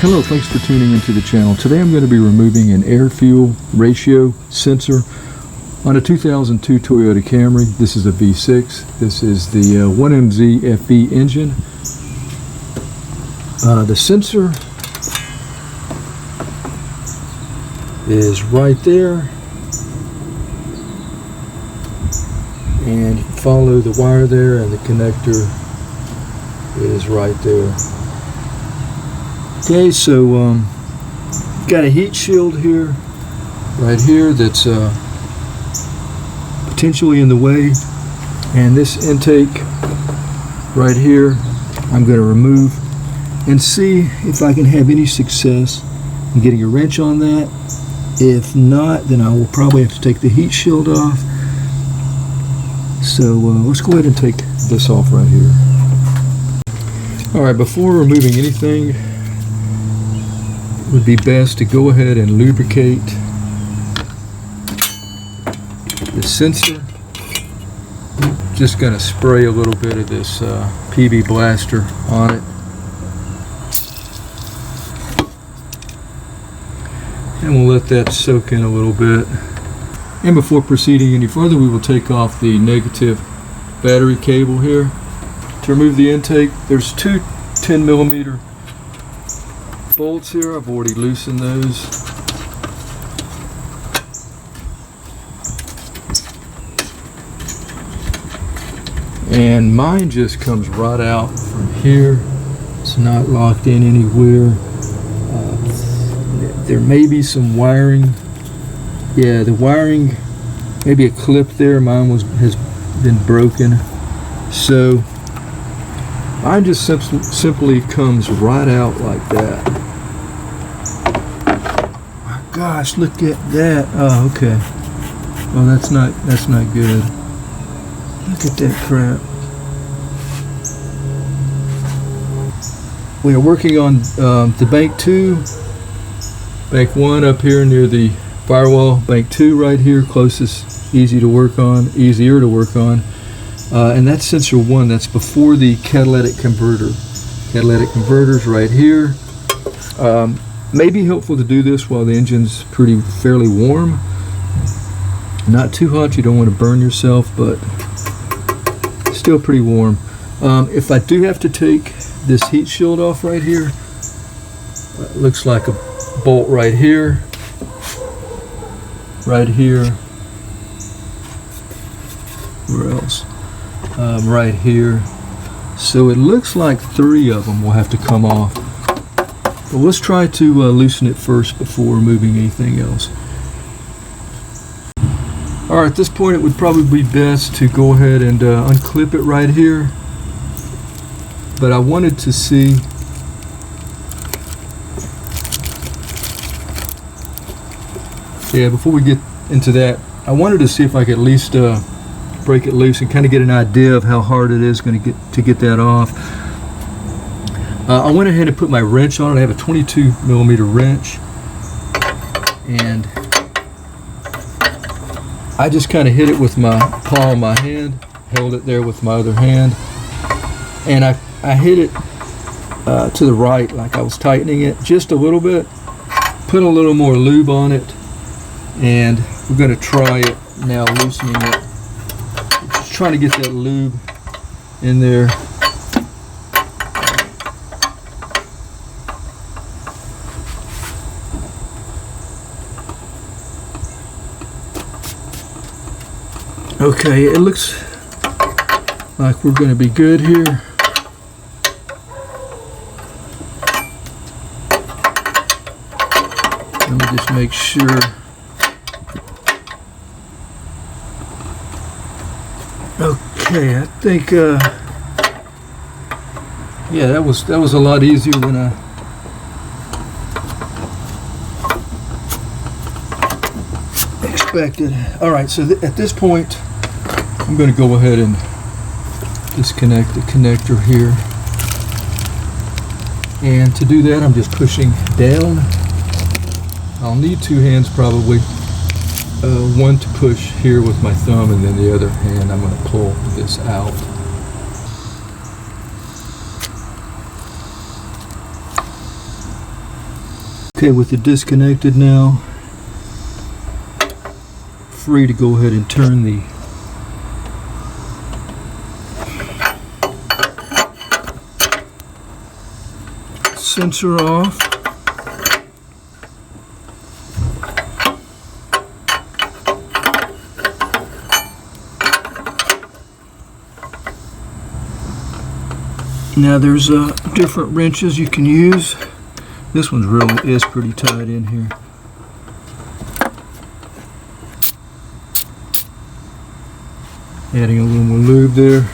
Hello, thanks for tuning into the channel. Today I'm going to be removing an air-fuel ratio sensor on a 2002 Toyota Camry. This is a V6. This is the 1MZFE engine. The sensor is right there, and you can follow the wire there, and the connector is right there. Okay, so got a heat shield here, right here, that's potentially in the way, and this intake right here I'm going to remove and see if I can have any success in getting a wrench on that. If not, then I will probably have to take the heat shield off. So let's go ahead and take this off right here. Alright, before removing anything, it would be best to go ahead and lubricate the sensor. Just going to spray a little bit of this PB Blaster on it. And we'll let that soak in a little bit. And before proceeding any further, we will take off the negative battery cable here. To remove the intake, there's two 10mm bolts here. I've already loosened those. And mine just comes right out from here. It's not locked in anywhere. There may be some wiring. Yeah, the wiring, maybe a clip there. Mine has been broken. So mine just simply comes right out like that. My gosh, look at that. Oh, okay. Oh, that's not good. Look at that crap. We are working on the bank 2. Bank 1 up here near the firewall. Bank 2 right here, closest, easier to work on. And that's sensor 1. That's before the catalytic converter. Catalytic converter's right here. May be helpful to do this while the engine's fairly warm. Not too hot, you don't want to burn yourself, but still pretty warm. If I do have to take this heat shield off right here, it looks like a bolt right here, where else? Right here. So it looks like 3 of them will have to come off. But let's try to loosen it first before removing anything else. Alright, at this point it would probably be best to go ahead and unclip it right here. But I wanted to see before we get into that, I wanted to see if I could at least break it loose and kind of get an idea of how hard it is going to get that off. I went ahead and put my wrench on it. I have a 22mm wrench, and I just kind of hit it with my palm of my hand, held it there with my other hand, and I hit it to the right, like I was tightening it just a little bit. Put a little more lube on it, and we're going to try it now, loosening it. Just trying to get that lube in there. Okay, it looks like we're going to be good here. Let me just make sure. Okay, I think yeah, that was a lot easier than I expected. All right, so at this point, I'm going to go ahead and disconnect the connector here. And to do that, I'm just pushing down. I'll need 2 hands probably. One to push here with my thumb, and then the other hand I'm going to pull this out. Okay, with it disconnected now, free to go ahead and turn the sensor off. Now there's different wrenches you can use. This one's is pretty tight in here. Adding a little more lube there.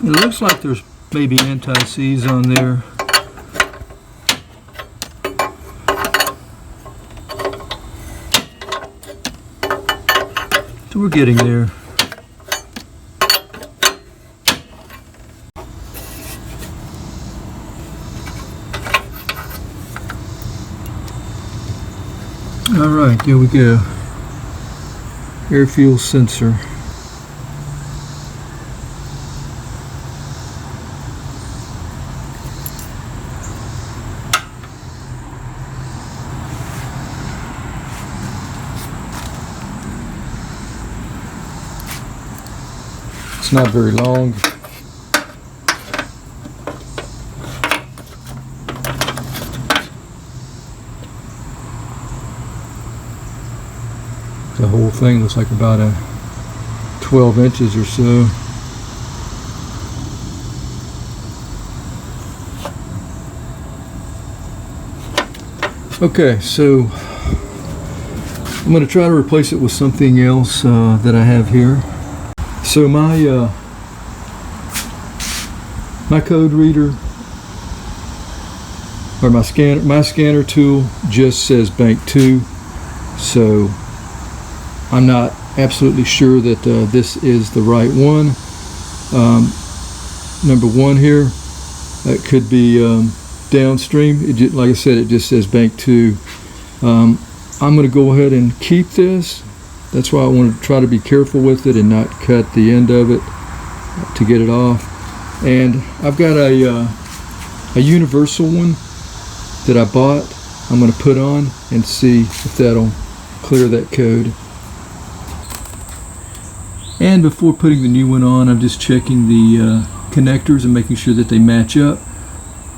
It looks like there's maybe anti-seize on there. So we're getting there. All right, there we go. Air fuel sensor. It's not very long. The whole thing looks like about 12 inches or so. Okay, so I'm going to try to replace it with something else that I have here. So my code reader, or my scanner tool just says bank 2, so I'm not absolutely sure that this is the right one. Number 1 here, that could be downstream. Like I said, it just says bank 2. I'm going to go ahead and keep this. That's why I want to try to be careful with it and not cut the end of it to get it off. And I've got a universal one that I bought. I'm going to put on and see if that'll clear that code. And before putting the new one on, I'm just checking the connectors and making sure that they match up.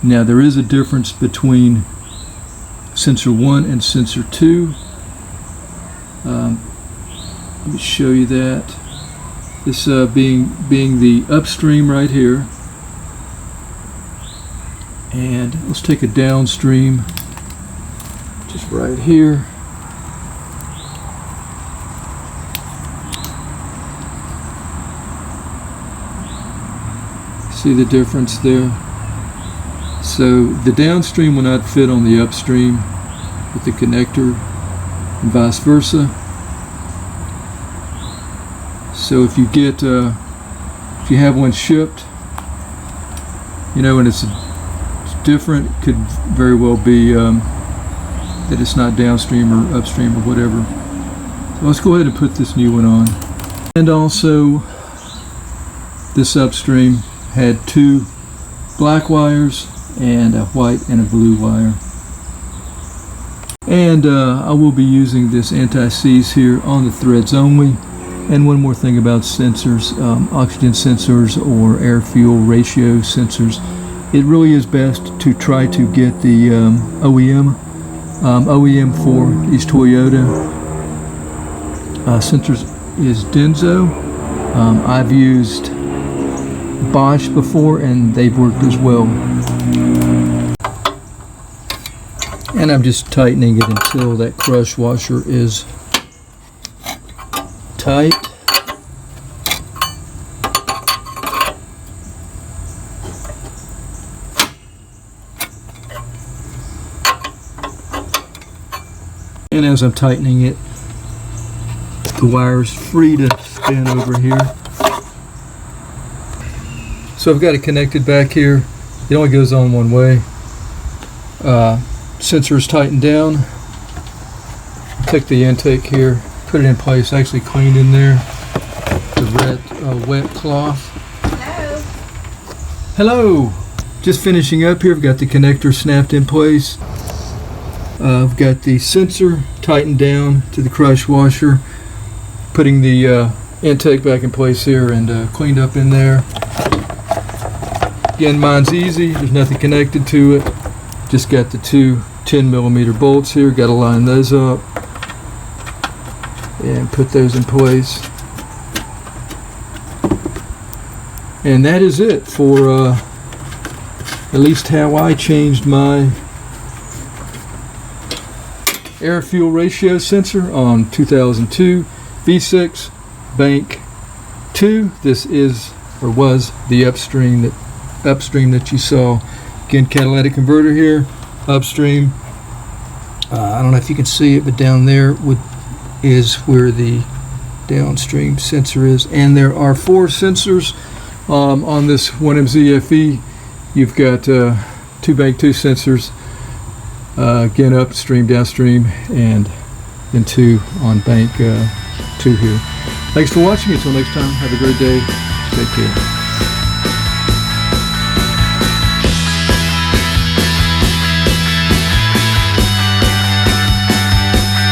Now there is a difference between sensor 1 and sensor 2. Let me show you that. This being the upstream right here. And let's take a downstream just right here. See the difference there? So the downstream will not fit on the upstream with the connector and vice versa. So if you get, if you have one shipped, you know, and it's different, it could very well be that it's not downstream or upstream or whatever. So let's go ahead and put this new one on. And also, this upstream had 2 black wires and a white and a blue wire. And I will be using this anti-seize here on the threads only. And one more thing about sensors, oxygen sensors or air fuel ratio sensors, it really is best to try to get the OEM for these Toyota sensors is Denso. I've used Bosch before and they've worked as well. And I'm just tightening it until that crush washer is tight. And as I'm tightening it, the wire is free to spin over here. So I've got it connected back here. It only goes on one way. Sensor is tightened down. Take the intake here, put it in place, actually cleaned in there. The wet cloth. Hello! Just finishing up here, I've got the connector snapped in place. I've got the sensor tightened down to the crush washer. Putting the intake back in place here and cleaned up in there. Again, mine's easy, there's nothing connected to it. Just got the two 10mm bolts here, got to line those up and put those in place. And that is it for at least how I changed my air-fuel ratio sensor on 2002 V6 Bank 2. This is, or was, the upstream that you saw. Again, catalytic converter here, upstream. I don't know if you can see it, but down there is where the downstream sensor is. And there are 4 sensors on this 1MZFE. You've got 2 Bank 2 sensors, again upstream, downstream, and then 2 on Bank 2 here. Thanks for watching. Until next time, have a great day. Take care.